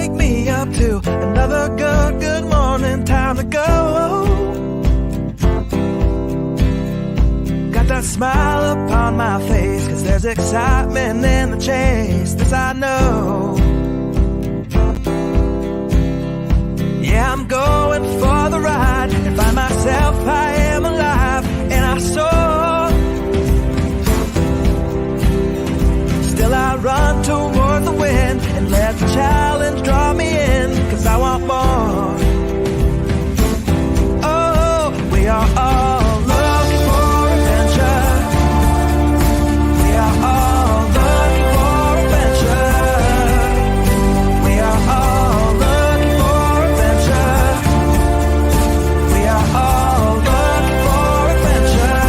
wake me up to another good morning, time to go. Got that smile upon my face, 'cause there's excitement in the chase, this I know. Yeah, I'm going for the ride and find myself, I am alive, and I soar. Still I run toward the wind and let the challenge draw me in, 'cause I want more. Oh, we are all looking for adventure. We are all looking for adventure. We are all looking for adventure. We are all looking for adventure.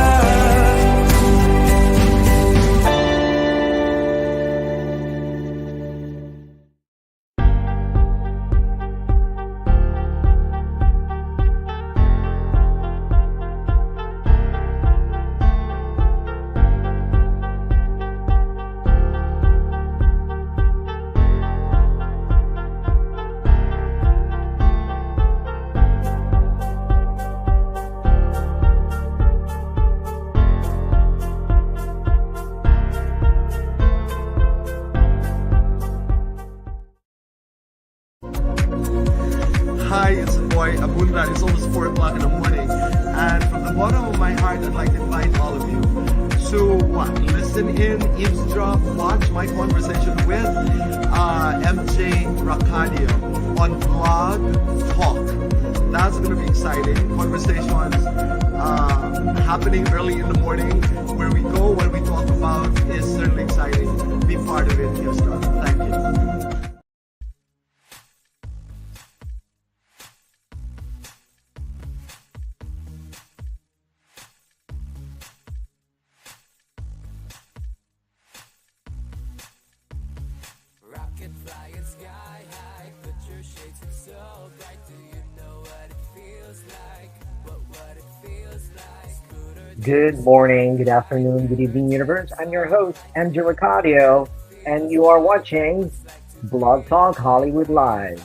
Hi, it's the boy Abunda. It's almost 4 o'clock in the morning. And from the bottom of my heart, I'd like to invite all of you to listen in, eavesdrop, watch my conversation with MJ Racadio on Blogtalk. That's going to be exciting. Conversations happening early in the morning. Where we go, what we talk about is certainly exciting. Be part of it, eavesdrop. Thank you. Rocket flying sky high, put your shades and so bright. Do you know what it feels like? What it feels like? Good morning, good afternoon, good evening, universe. I'm your host, MJ Racadio, and you are watching Blog Talk Hollywood Live.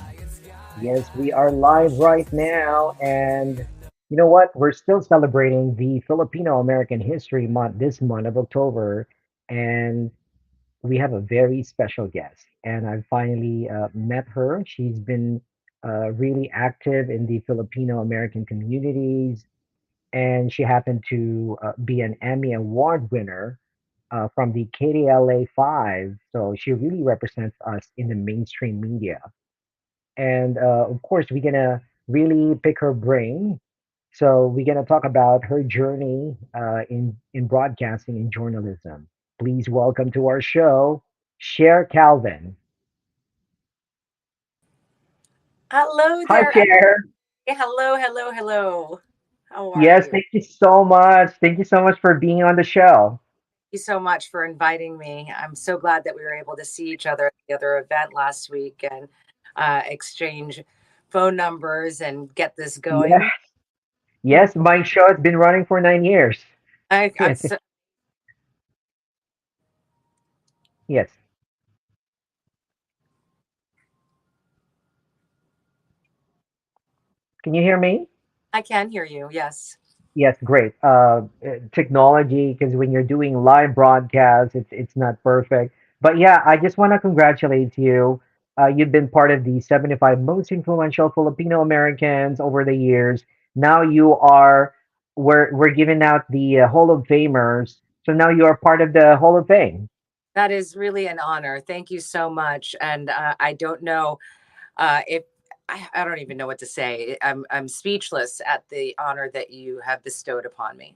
Yes, we are live right now, and you know what? We're still celebrating the Filipino American History Month this month of October, and we have a very special guest. And I finally met her. She's been really active in the Filipino American communities, and she happened to be an Emmy Award winner from the KDLA 5. So she really represents us in the mainstream media. And of course, we're going to really pick her brain. So we're going to talk about her journey in broadcasting and journalism. Please welcome to our show, Cher Calvin. Hello Hi, there. Cher. Hello, hello, hello. How are Yes, you? thank you so much. Thank you so much for being on the show. Thank you so much for inviting me. I'm so glad that we were able to see each other at the other event last week and exchange phone numbers and get this Yes, going. yes, my show has been running for 9 years. I'm so, Yes. Can you hear me? I can hear you. Yes. Yes, great. Technology, because when you're doing live broadcasts, it's not perfect. But yeah, I just want to congratulate you. You've been part of the 75 most influential Filipino Americans over the years. Now you are, we're giving out the Hall of Famers. So now you are part of the Hall of Fame. That is really an honor. Thank you so much. And I don't know if I don't even know what to say. I'm speechless at the honor that you have bestowed upon me.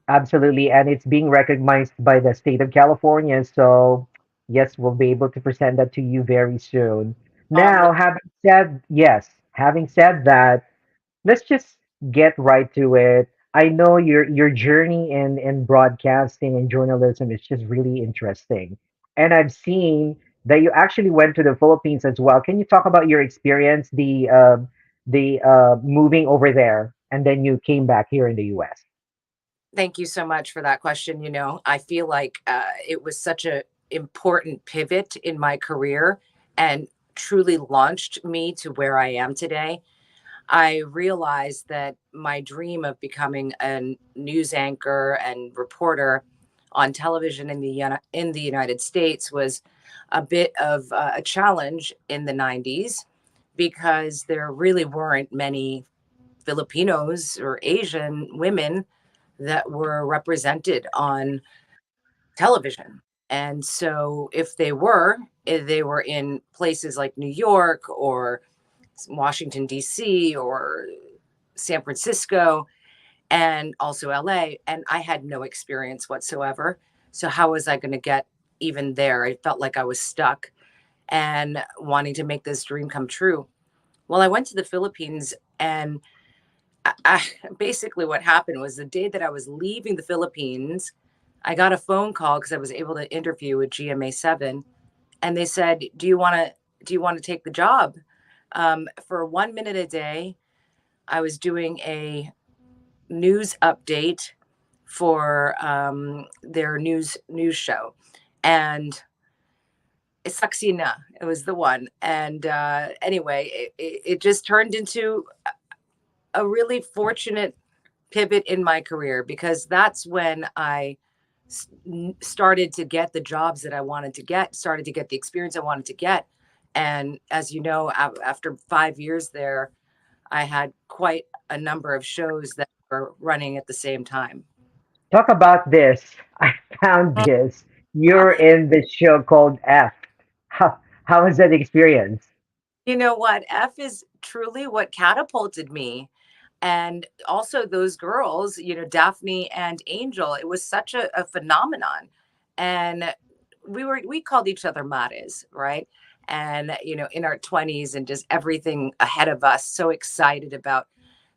Absolutely, and it's being recognized by the state of California. So, yes, we'll be able to present that to you very soon. Really, Now, having said that, let's just get right to it. I know your journey in broadcasting and journalism is just really interesting, and I've seen that you actually went to the Philippines as well. Can you talk about your experience, the moving over there, and then you came back here in the U.S.? thank you so much for that question. I feel like it was such a important pivot in my career, and truly launched me to where I am today. I realized that my dream of becoming a news anchor and reporter on television in the United States was a bit of a challenge in the 90s because there really weren't many Filipinos or Asian women that were represented on television. And so if they were in places like New York or Washington, D.C., or San Francisco, and also LA. And I had no experience whatsoever. So, how was I going to get even there? I felt like I was stuck and wanting to make this dream come true. Well, I went to the Philippines, and basically what happened was the day that I was leaving the Philippines, I got a phone call because I was able to interview with GMA7, and they said, do you want to take the job?" For 1 minute a day, I was doing a news update for their news show, and Saxina, it was the one. And anyway, it just turned into a really fortunate pivot in my career because that's when I started to get the jobs that I wanted to get, started to get the experience I wanted to get. And as you know, after 5 years there, I had quite a number of shows that were running at the same time. Talk about this. I found this. You're in this show called F. How was that experience? You know what? F is truly what catapulted me. And also those girls, Daphne and Angel, it was such a phenomenon. And we called each other mares, right? And in our 20s and just everything ahead of us, so excited about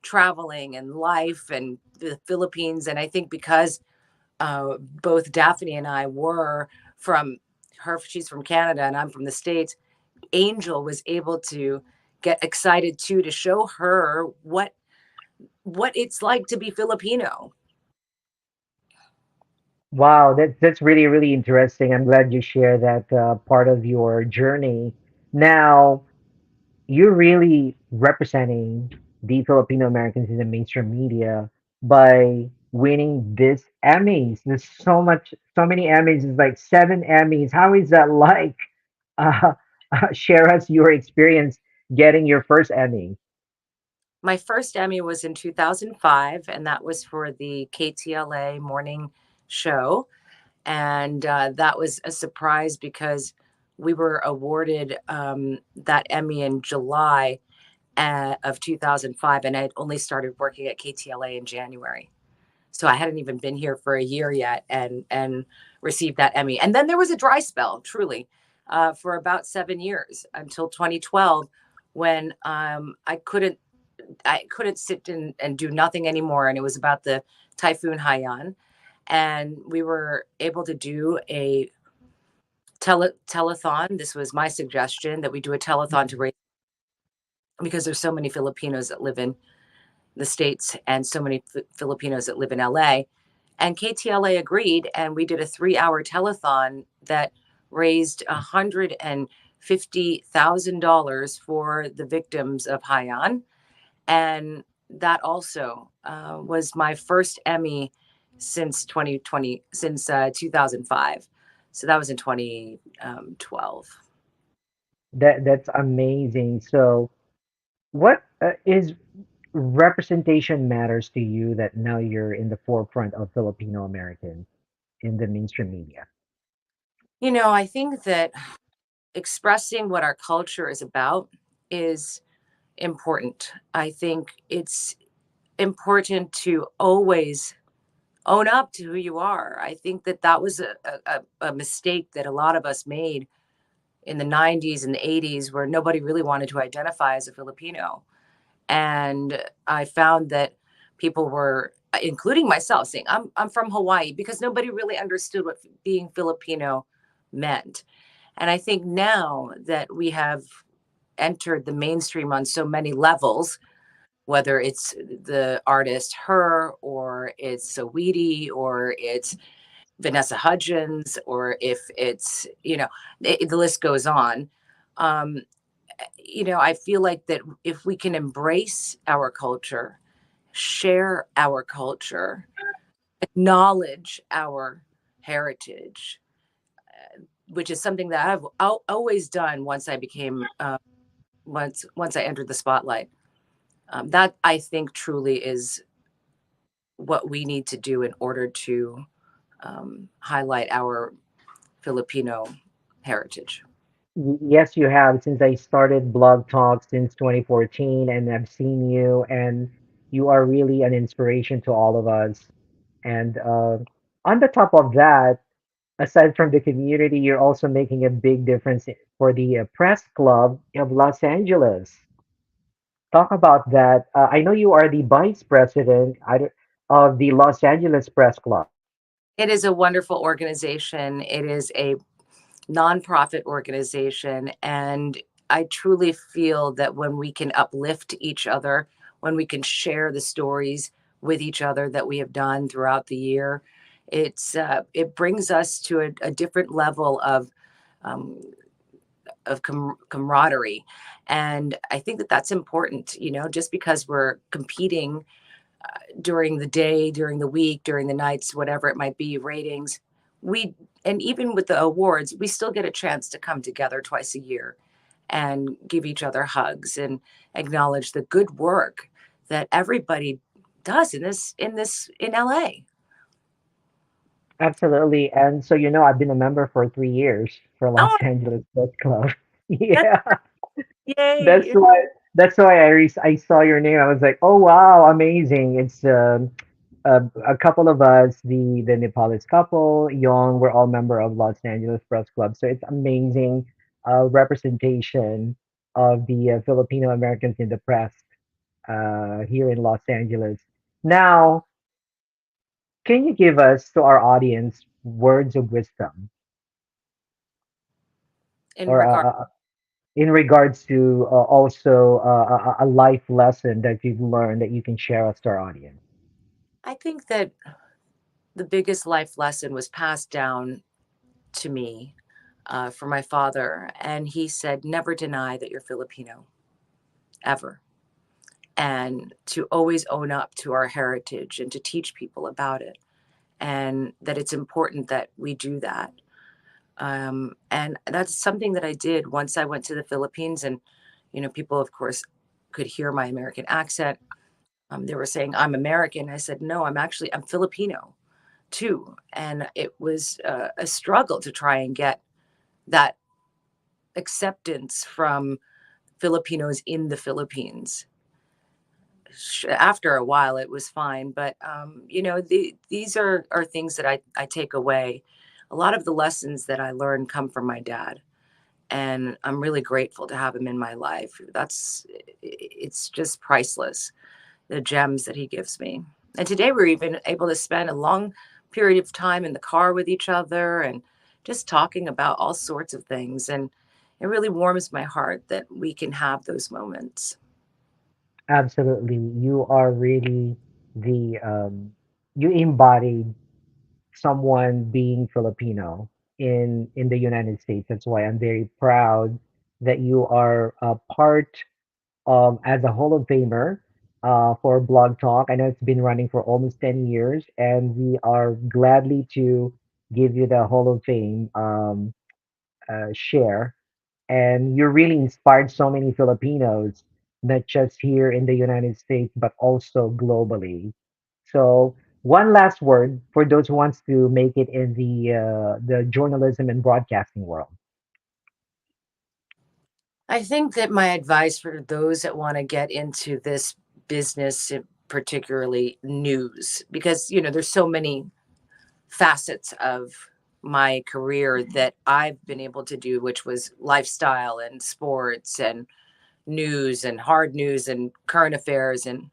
traveling and life and the Philippines. And I think because both Daphne and I were from she's from Canada and I'm from the States. Angel was able to get excited too to show her what it's like to be Filipino. Wow, that's really really interesting. I'm glad you share that part of your journey. Now, you're really representing the Filipino Americans in the mainstream media by winning this Emmys. There's so many Emmys. It's like 7 Emmys. How is that like? Uh, share us your experience getting your first Emmy. My first Emmy was in 2005, and that was for the KTLA morning show. And that was a surprise because we were awarded that Emmy in July of 2005, and I had only started working at KTLA in January. So I hadn't even been here for a year yet, and received that Emmy. And then there was a dry spell, truly, for about 7 years until 2012, when I couldn't sit and do nothing anymore, and it was about the Typhoon Haiyan, and we were able to do a telethon. This was my suggestion that we do a telethon to raise because there's so many Filipinos that live in the States and so many Filipinos that live in LA. And KTLA agreed, and we did a 3-hour telethon that raised $150,000 for the victims of Haiyan. And that also was my first Emmy since 2020, since 2005. So that was in 2012. That's amazing. So, what is representation matters to you that now you're in the forefront of Filipino Americans in the mainstream media? I think that expressing what our culture is about is important. I think it's important to always own up to who you are. I think that that was a mistake that a lot of us made in the 90s and the 80s where nobody really wanted to identify as a Filipino. And I found that people were, including myself, saying, I'm from Hawaii because nobody really understood what being Filipino meant. And I think now that we have entered the mainstream on so many levels, whether it's the artist Her, or it's Saweetie, or it's Vanessa Hudgens, or if it's, the list goes on. Um, I feel like that if we can embrace our culture, share our culture, acknowledge our heritage, which is something that I've always done once I became once I entered the spotlight. That I think truly is what we need to do in order to highlight our Filipino heritage. Yes, you have. Since I started Blog Talk since 2014, and I've seen you, and you are really an inspiration to all of us. And on the top of that, aside from the community, you're also making a big difference for the Press Club of Los Angeles. Talk about that. I know you are the vice president of the Los Angeles Press Club. It is a wonderful organization. It is a nonprofit organization. And I truly feel that when we can uplift each other, when we can share the stories with each other that we have done throughout the year, it brings us to a different level um, of camaraderie. And I think that that's important, just because we're competing during the day, during the week, during the nights, whatever it might be, ratings. We and even with the awards, we still get a chance to come together twice a year and give each other hugs and acknowledge the good work that everybody does in LA. Absolutely. And so, I've been a member for 3 years for Los Oh, Angeles Press Club. that's Yeah. That's yay. why I saw your name. I was like, oh wow, amazing. It's a couple of us, the Nepalese couple, Young, we're all member of Los Angeles Press Club. So it's amazing representation of the Filipino Americans in the press here in Los Angeles. Now, can you give us to our audience words of wisdom In or regard, in regards to also a life lesson that you've learned that you can share us to our audience? I think that the biggest life lesson was passed down to me from my father, and he said, "Never deny that you're Filipino, ever." And to always own up to our heritage and to teach people about it, and that it's important that we do that. And that's something that I did once I went to the Philippines. And people of course could hear my American accent. They were saying I'm American. I said no, I'm Filipino too. And it was a struggle to try and get that acceptance from Filipinos in the Philippines. After a while it was fine, but these are things that I take away. A lot of the lessons that I learned come from my dad, and I'm really grateful to have him in my life. It's just priceless, the gems that he gives me. And today we're even able to spend a long period of time in the car with each other and just talking about all sorts of things, and it really warms my heart that we can have those moments. Absolutely. You are really the you embodied someone being Filipino in the United States. That's why I'm very proud that you are a part as a Hall of Famer for Blog Talk. I know it's been running for almost 10 years, and we are gladly to give you the Hall of Fame share. And you really inspired so many Filipinos, not just here in the United States, but also globally. So, one last word for those who wants to make it in the journalism and broadcasting world. I think that my advice for those that want to get into this business, particularly news, because there's so many facets of my career that I've been able to do, which was lifestyle and sports and news and hard news and current affairs and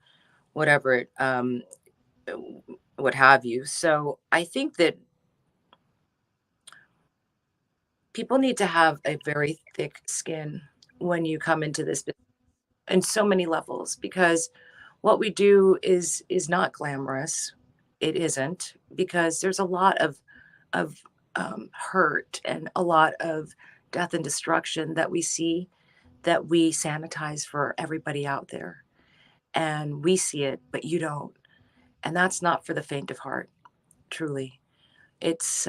whatever, what have you. So I think that people need to have a very thick skin when you come into this business in so many levels, because what we do is not glamorous. It isn't, because there's a lot of hurt and a lot of death and destruction that we see that we sanitize for everybody out there. And we see it, but you don't. And that's not for the faint of heart, truly. It's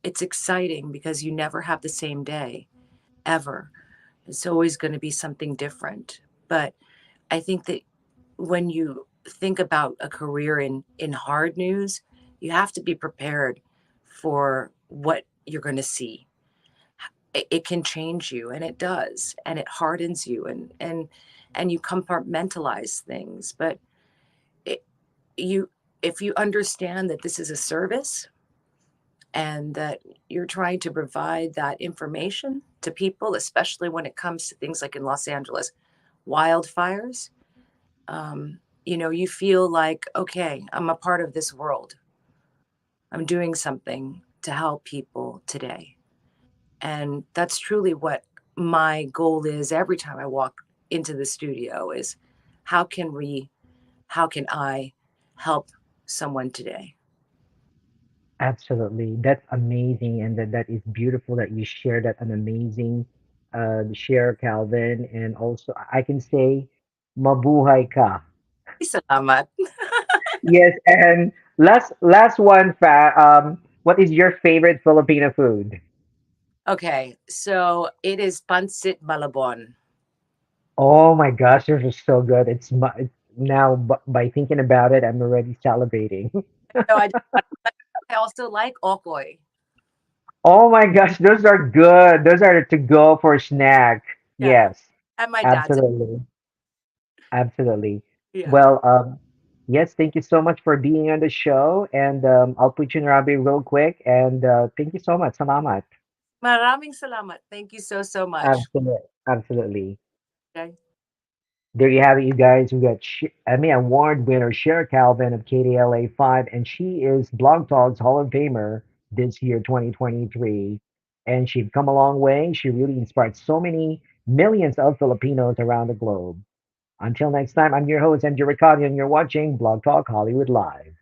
exciting because you never have the same day, ever. It's always going to be something different. But I think that when you think about a career in hard news, you have to be prepared for what you're going to see. It can change you, and it does, and it hardens you, and you compartmentalize things. But it, you, if you understand that this is a service and that you're trying to provide that information to people, especially when it comes to things like in Los Angeles, wildfires, you feel like, okay, I'm a part of this world. I'm doing something to help people today. And that's truly what my goal is every time I walk into the studio is how can we, how can I help someone today? Absolutely. That's amazing. And that is beautiful that you share that an amazing share, Calvin. And also, I can say, mabuhay ka. Salamat. Yes. And last one, what is your favorite Filipino food? Okay, so it is pancit malabon. Oh my gosh, this is so good. Now, by thinking about it, I'm already salivating. So I also like okoy. Oh my gosh, those are good. Those are to go for a snack. Yeah, Yes, and my dad's absolutely. Absolutely. yeah. Well, yes, thank you so much for being on the show. And I'll put you in Robbie real quick. And thank you so much. Salamat. Maraming salamat. Thank you so so much. Absolutely. Absolutely. Okay. There you have it, you guys. We got Emmy Award winner Cher Calvin of KDLA 5, and she is Blog Talk's Hall of Famer this year, 2023. And she's come a long way. She really inspired so many millions of Filipinos around the globe. Until next time, I'm your host, MJ Racadio, and you're watching Blog Talk Hollywood Live.